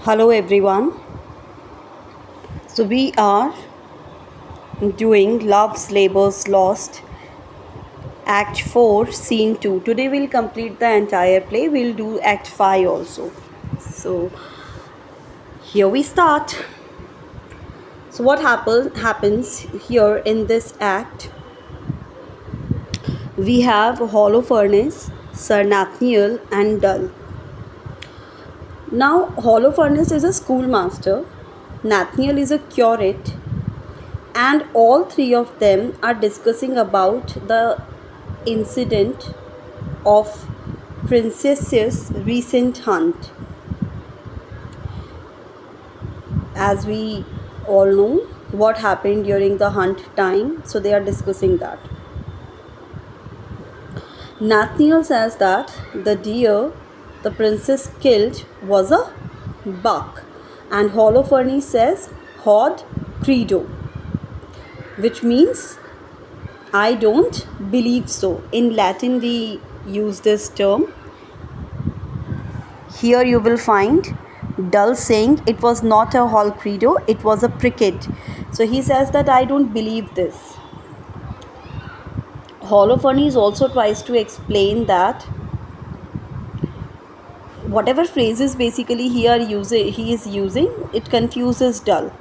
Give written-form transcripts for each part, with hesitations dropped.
Hello everyone. So we are doing Love's Labour's Lost Act 4 Scene 2. Today we'll complete the entire play. We'll do Act 5 also. So here we start. So what happens here in this act? We have Holofernes, Sir Nathaniel and Dull. Now Holofernes is a schoolmaster, Nathaniel is a curate, and all three of them are discussing about the incident of Princess's recent hunt. As we all know what happened during the hunt time, so they are discussing that. Nathaniel says that the deer the princess killed was a buck, and Holofernes says hod credo, which means I don't believe so. In Latin, we use this term. Here you will find Dull saying it was not a hol credo, it was a pricket. So he says that I don't believe this. Holofernes also tries to explain that whatever phrases basically he is using, it confuses Dull.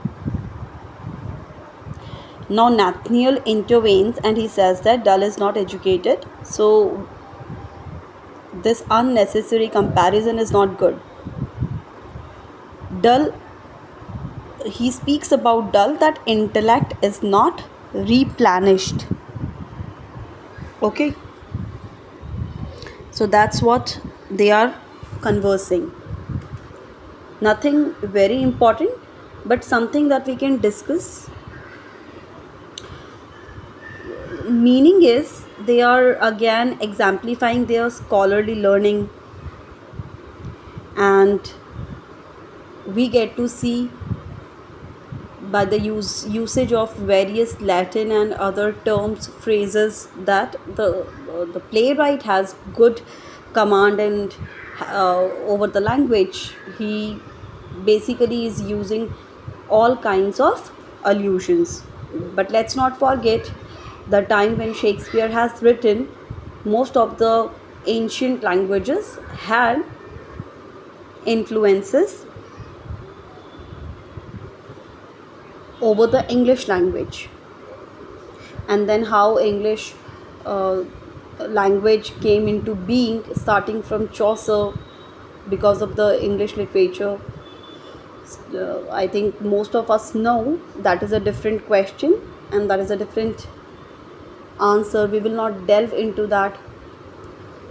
Now Nathaniel intervenes and he says that Dull is not educated, so this unnecessary comparison is not good. Dull, he speaks about Dull that intellect is not replenished. Okay, so that's what they are conversing. Nothing very important, but something that we can discuss. Meaning is they are again exemplifying their scholarly learning, and we get to see by the usage of various Latin and other terms, phrases, that the playwright has good command and over the language. He basically is using all kinds of allusions. But let's not forget the time when Shakespeare has written, most of the ancient languages had influences over the English language, and then how English language came into being starting from Chaucer because of the English literature. I think most of us know that is a different question and that is a different answer. We will not delve into that.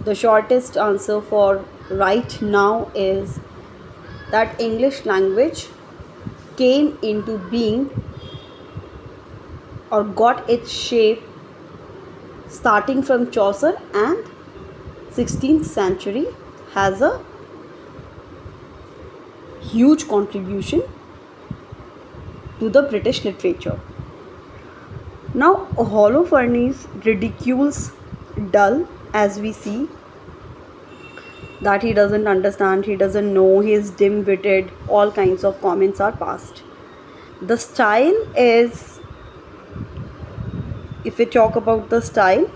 The shortest answer for right now is that English language came into being or got its shape starting from Chaucer, and 16th century has a huge contribution to the British literature. Now Holofernes ridicules Dull, as we see that he doesn't understand, he doesn't know, he is dim-witted, all kinds of comments are passed. The style is, if we talk about the style,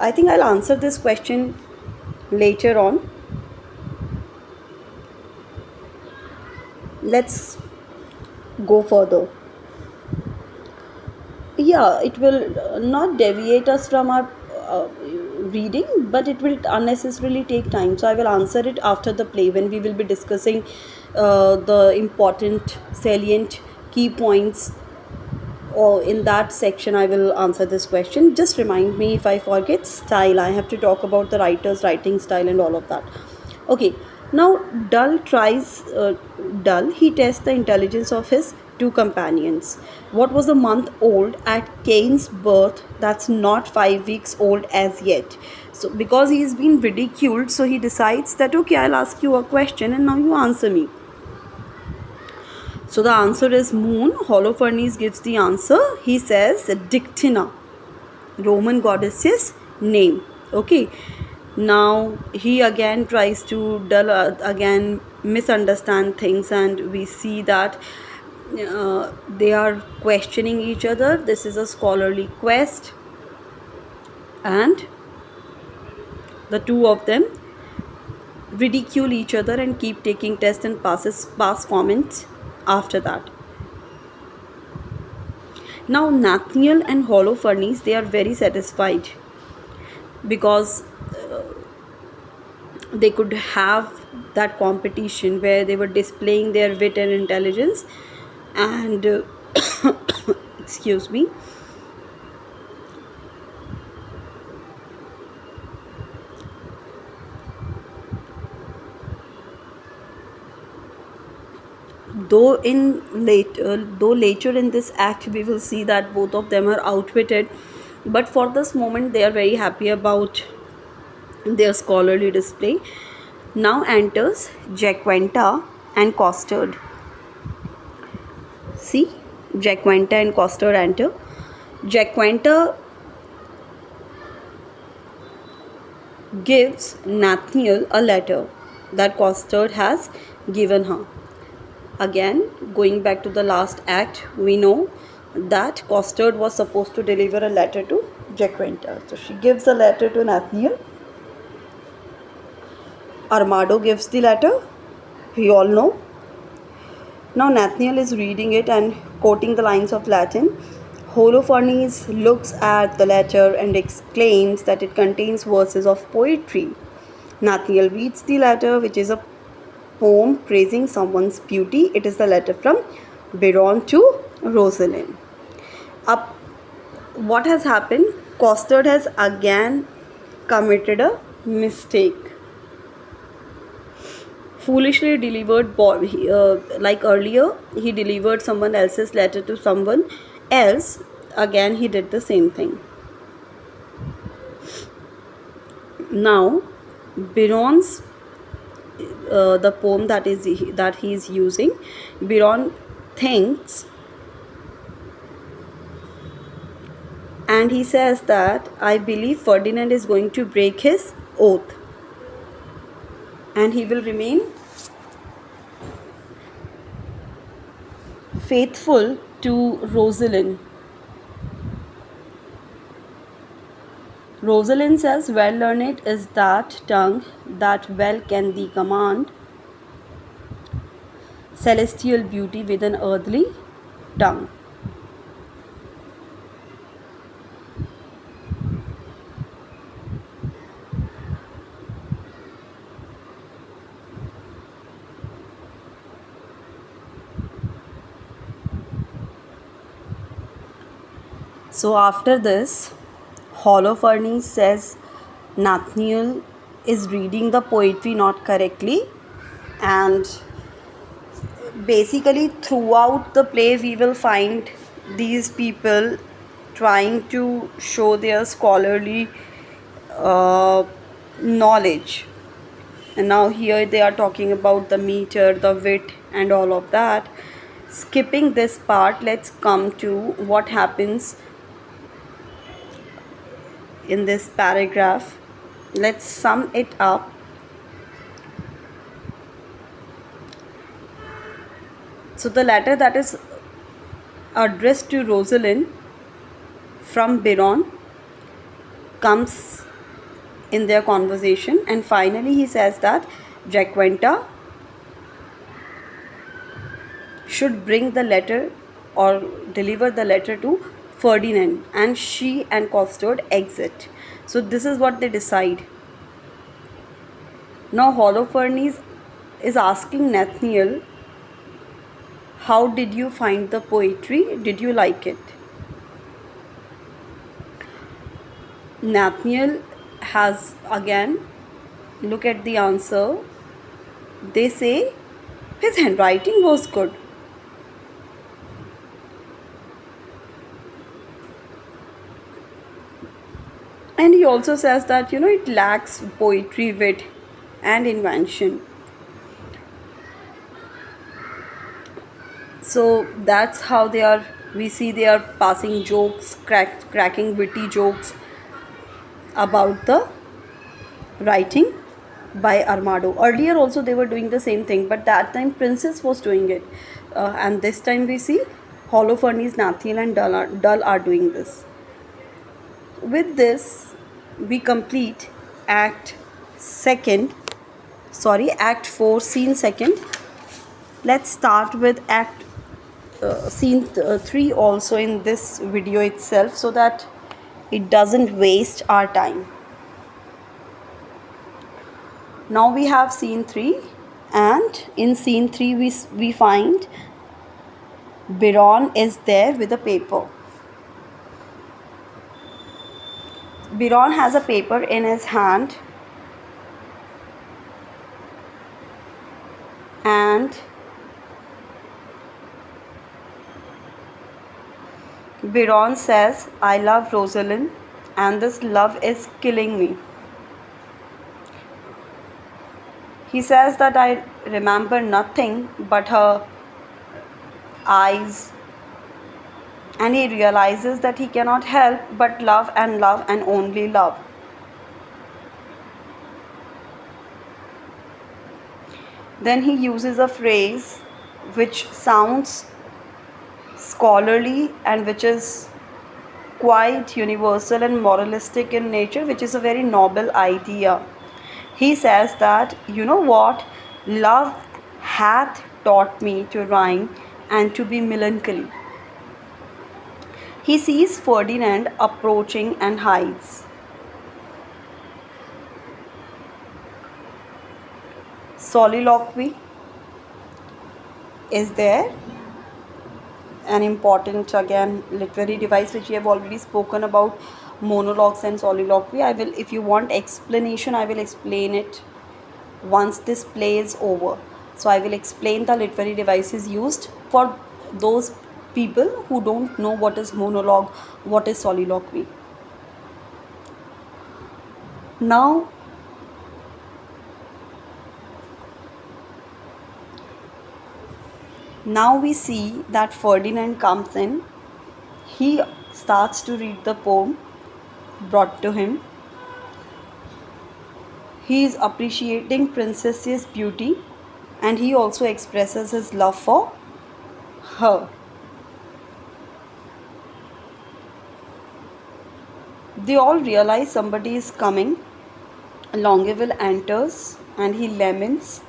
I think I'll answer this question later on. Let's go further. Yeah, it will not deviate us from our reading, but it will unnecessarily take time. So I will answer it after the play when we will be discussing the important, salient key points. Or in that section, I will answer this question. Just remind me if I forget. Style, I have to talk about the writer's writing style and all of that. Okay, now Dull, he tests the intelligence of his two companions. What was a month old at Cain's birth that's not 5 weeks old as yet? So because he's been ridiculed, so he decides that okay, I'll ask you a question and now you answer me. So the answer is moon. Holofernes gives the answer. He says Dictina, Roman goddess's name. Okay. Now he again tries to again misunderstand things, and we see that they are questioning each other. This is a scholarly quest, and the two of them ridicule each other and keep taking tests and pass comments after that. Now Nathaniel and Holofernes, they are very satisfied because they could have that competition where they were displaying their wit and intelligence, and excuse me, though later in this act we will see that both of them are outwitted, but for this moment they are very happy about their scholarly display. Now enters Jaquenta and Costard. See, Jaquenta and Costard enter. Jaquenta gives Nathaniel a letter that Costard has given her. Again, going back to the last act, we know that Costard was supposed to deliver a letter to Jaquenta. So she gives a letter to Nathaniel. Armado gives the letter. We all know. Now Nathaniel is reading it and quoting the lines of Latin. Holofernes looks at the letter and exclaims that it contains verses of poetry. Nathaniel reads the letter, which is a poem praising someone's beauty. It is the letter from Biron to Rosalind. Up, what has happened? Costard has again committed a mistake. Foolishly delivered, like earlier, he delivered someone else's letter to someone else. Again, he did the same thing. Now, Biron's the poem that he is using, Biron thinks, and he says that I believe Ferdinand is going to break his oath and he will remain faithful to Rosalind. Rosalind says, well learned is that tongue that well can thee command celestial beauty with an earthly tongue. So after this, Holofernes says Nathaniel is reading the poetry not correctly, and basically throughout the play we will find these people trying to show their scholarly uh, knowledge. And now here they are talking about the meter, the wit, and all of that. Skipping this part, let's come to what happens in this paragraph. Let's sum it up. So the letter that is addressed to Rosalind from Biron comes in their conversation, and finally he says that Jaquenta should bring the letter or deliver the letter to Ferdinand, and she and Costard exit. So this is what they decide. Now Holofernes is asking Nathaniel, how did you find the poetry? Did you like it? Nathaniel has again, look at the answer. They say his handwriting was good. And he also says that it lacks poetry, wit, and invention. So that's how we see they are passing jokes, cracking witty jokes about the writing by Armado. Earlier also they were doing the same thing, but that time Princess was doing it. And this time we see Holofernes, Nathiel and Dull are doing this. With this, we complete Act second, Act 4, Scene second. Let's start with Act Scene 3 also in this video itself, so that it doesn't waste our time. Now we have Scene 3, and in Scene 3 we find Biron is there with a paper. Biron has a paper in his hand, and Biron says, I love Rosalind and this love is killing me. He says that I remember nothing but her eyes, and he realizes that he cannot help but love and only love. Then he uses a phrase which sounds scholarly and which is quite universal and moralistic in nature, which is a very noble idea. He says that, you know what? Love hath taught me to rhyme and to be melancholy. He sees Ferdinand approaching and hides. Soliloquy is there, an important again literary device which we have already spoken about, monologues and soliloquy. I will, if you want explanation, I will explain it once this play is over. So I will explain the literary devices used for those people who don't know what is monologue, what is soliloquy. Now we see that Ferdinand comes in. He starts to read the poem brought to him. He is appreciating Princess's beauty, and he also expresses his love for her. They all realize somebody is coming. Longueville enters and he laments,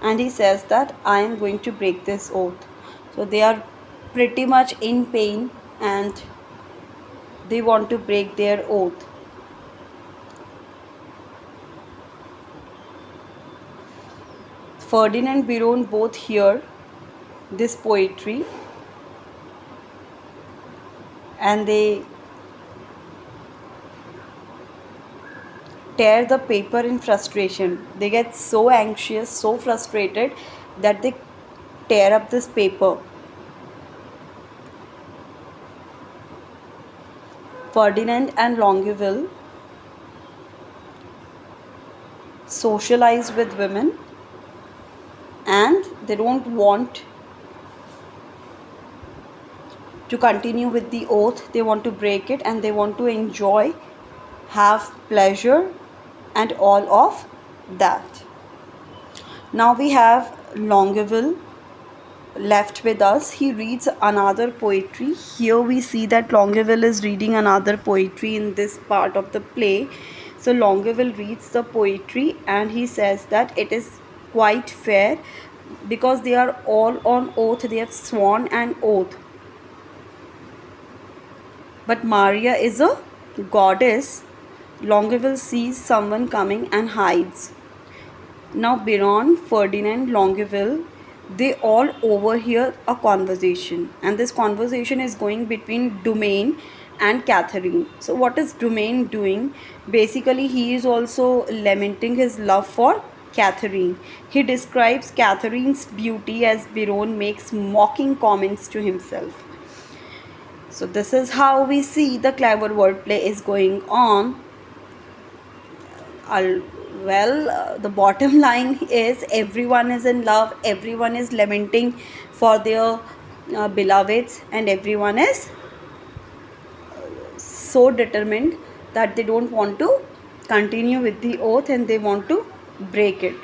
and he says that I am going to break this oath. So they are pretty much in pain and they want to break their oath. Ferdinand and Biron both hear this poetry and they tear the paper in frustration. They get so anxious, so frustrated that they tear up this paper. Ferdinand and Longueville socialize with women and they don't want to continue with the oath. They want to break it and they want to enjoy, have pleasure and all of that. Now we have Longueville left with us. He reads another poetry. Here we see that Longueville is reading another poetry in this part of the play. So Longueville reads the poetry and he says that it is quite fair because they are all on oath. They have sworn an oath. But Maria is a goddess. Longueville sees someone coming and hides. Now Biron, Ferdinand, Longueville, they all overhear a conversation, and this conversation is going between Dumaine and Catherine. So what is Dumaine doing? Basically he is also lamenting his love for Catherine. He describes Catherine's beauty as Biron makes mocking comments to himself. So this is how we see the clever wordplay is going on. The bottom line is everyone is in love, everyone is lamenting for their beloveds, and everyone is so determined that they don't want to continue with the oath and they want to break it.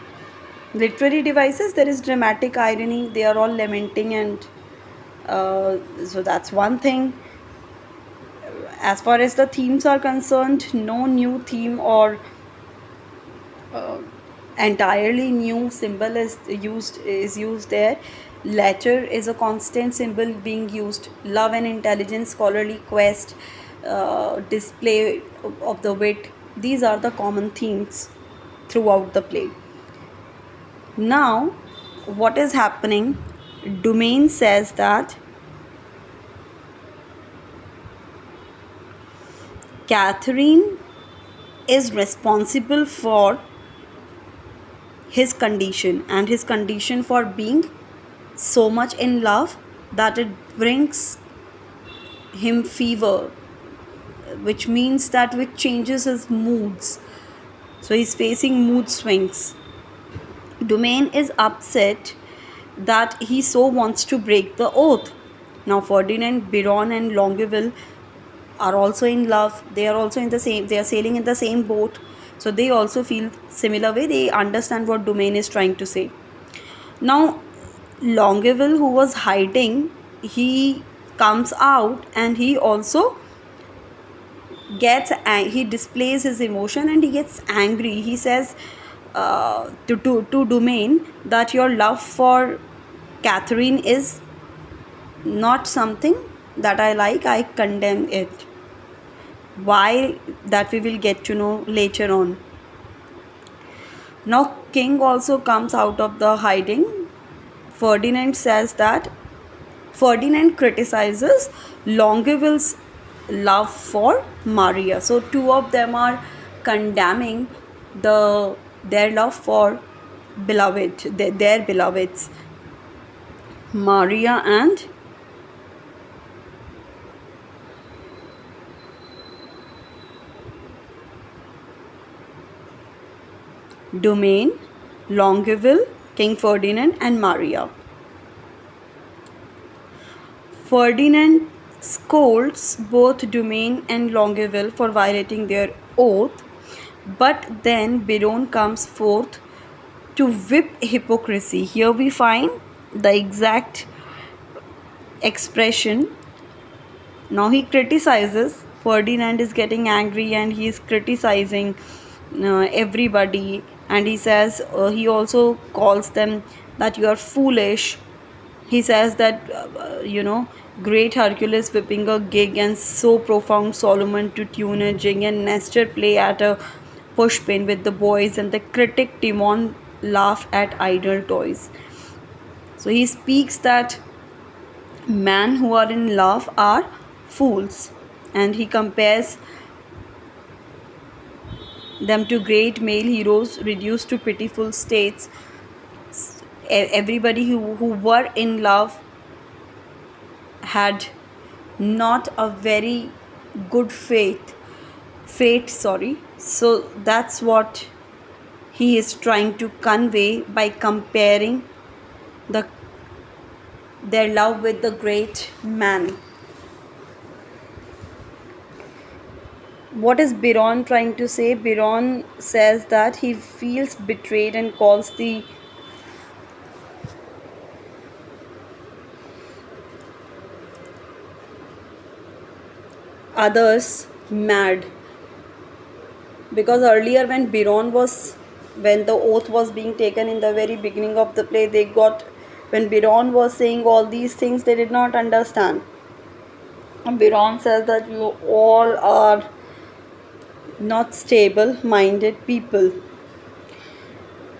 Literary devices, there is dramatic irony, they are all lamenting, and so that's one thing. As far as the themes are concerned, no new theme or uh, entirely new symbol is used there. Letter is a constant symbol being used. Love and intelligence, scholarly quest, display of the wit, these are the common themes throughout the play. Now, what is happening? Domain says that Catherine is responsible for his condition, and his condition for being so much in love that it brings him fever, which means that which changes his moods. So he's facing mood swings. Domain is upset that he so wants to break the oath. Now Ferdinand, Biron and Longueville are also in love. They are also in the same, they are sailing in the same boat. So they also feel similar way. They understand what Domain is trying to say. Now Longueville, who was hiding, he comes out and he also he displays his emotion and he gets angry. He says to Domain that your love for Catherine is not something that I like, I condemn it. Why, that we will get to know later on. Now King also comes out of the hiding. Ferdinand says that Ferdinand criticizes Longueville's love for Maria. So two of them are condemning their love for their beloveds, Maria and Domain, Longueville, King Ferdinand and Maria. Ferdinand scolds both Domain and Longueville for violating their oath, but then Biron comes forth to whip hypocrisy. Here we find the exact expression. Now he criticizes, Ferdinand is getting angry and he is criticizing everybody, and he says, he also calls them that you are foolish. He says that great Hercules whipping a gig, and so profound Solomon to tune a jig, and Nestor play at a pushpin with the boys, and the critic Timon laugh at idle toys. So he speaks that men who are in love are fools, and he compares them to great male heroes reduced to pitiful states. Everybody who were in love had not a very good fate, sorry. So that's what he is trying to convey by comparing their love with the great man. What is Biron trying to say? Biron says that he feels betrayed and calls the others mad, because earlier when the oath was being taken in the very beginning of the play, when Biron was saying all these things, they did not understand. And Biron says that you all are not stable minded people.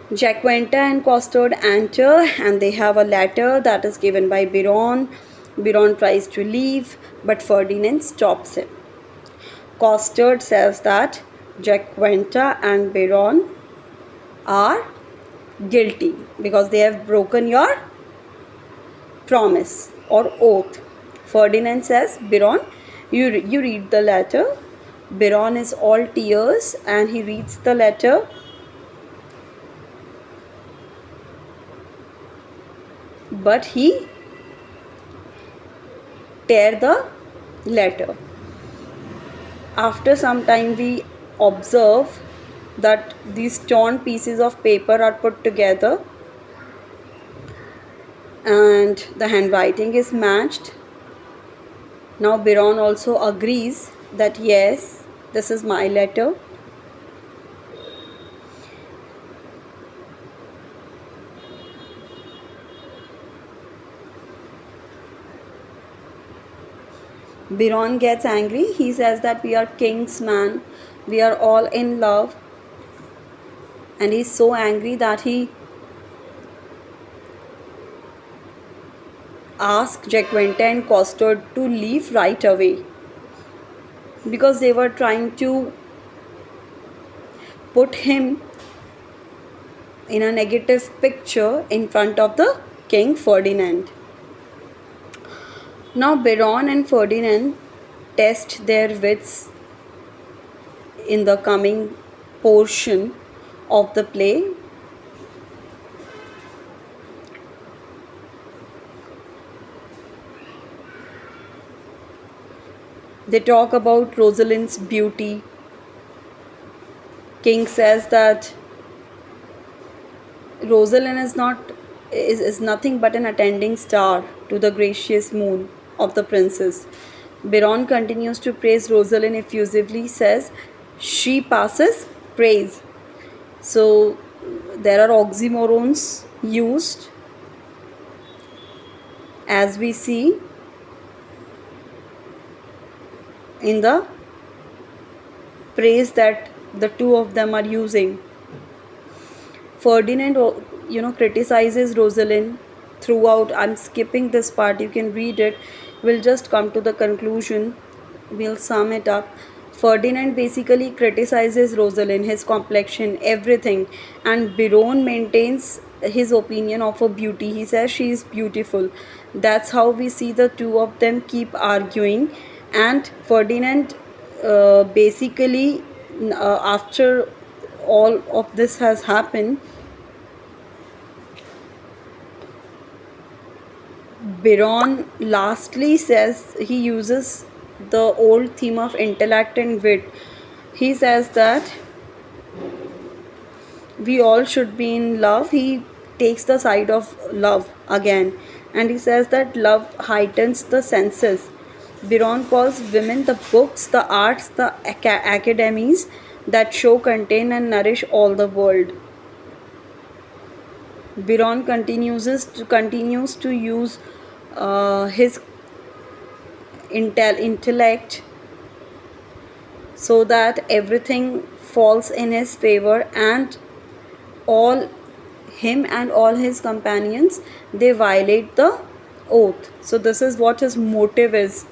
Jacquenta and Costard enter and they have a letter that is given by Biron. Biron tries to leave, but Ferdinand stops him. Costard says that Jacquenta and Biron are guilty because they have broken your promise or oath. Ferdinand says, Biron, you read the letter. Biron is all tears and he reads the letter. But he tear the letter. After some time we observe that these torn pieces of paper are put together and the handwriting is matched. Now Biron also agrees that yes, this is my letter. Biron gets angry. He says that we are king's man, we are all in love, and he's so angry that he asks Jacquinte and Costard to leave right away because they were trying to put him in a negative picture in front of the King Ferdinand. Now Biron and Ferdinand test their wits in the coming portion of the play. They talk about Rosalind's beauty. King says that Rosalind is nothing but an attending star to the gracious moon of the princess. Biron continues to praise Rosalind effusively, says she passes praise. So there are oxymorons used as we see in the praise that the two of them are using. Ferdinand, criticizes Rosalind throughout. I'm skipping this part, you can read it. We'll just come to the conclusion, we'll sum it up. Ferdinand basically criticizes Rosalind, his complexion, everything, and Biron maintains his opinion of her beauty. He says she is beautiful. That's how we see the two of them keep arguing, and Ferdinand basically, after all of this has happened, Biron lastly says he uses the old theme of intellect and wit. He says that we all should be in love. He takes the side of love again, and he says that love heightens the senses. Biron calls women the books, the arts, the academies that show, contain, and nourish all the world. Biron continues to use his intellect so that everything falls in his favor, and all him and all his companions, they violate the oath. So this is what his motive is.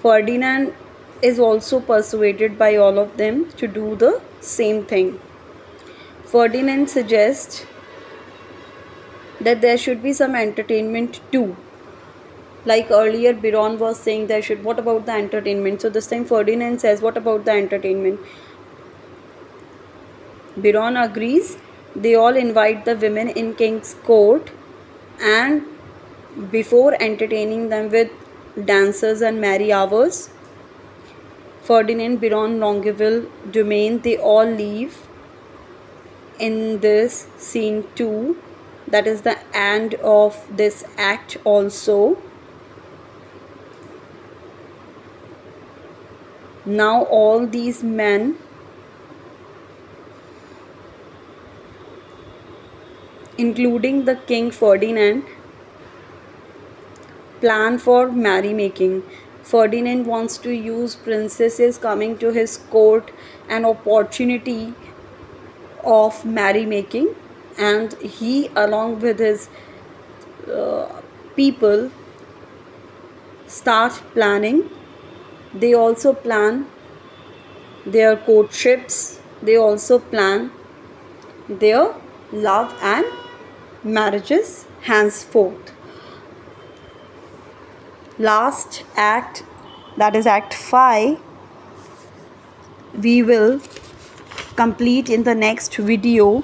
Ferdinand is also persuaded by all of them to do the same thing. Ferdinand suggests that there should be some entertainment too. Like earlier, Biron was saying there should, what about the entertainment? So this time Ferdinand says, what about the entertainment? Biron agrees. They all invite the women in King's court, and before entertaining them with dances and merry hours, Ferdinand, Biron, Longueville, Dumaine, they all leave in this scene 2. That is the end of this act also. Now all these men including the King Ferdinand plan for merrymaking. Ferdinand wants to use princesses coming to his court an opportunity of merrymaking, and he along with his people start planning. They also plan their courtships, they also plan their love and marriages henceforth. Last act, that is act 5, we will complete in the next video.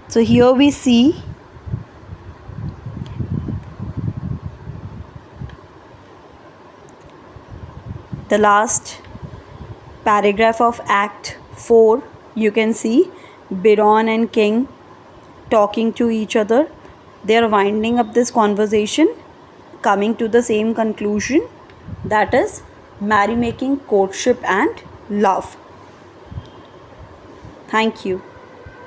So here we see The last paragraph of Act 4, you can see Biron and King talking to each other. They are winding up this conversation, coming to the same conclusion, that is merrymaking, courtship, and love. Thank you.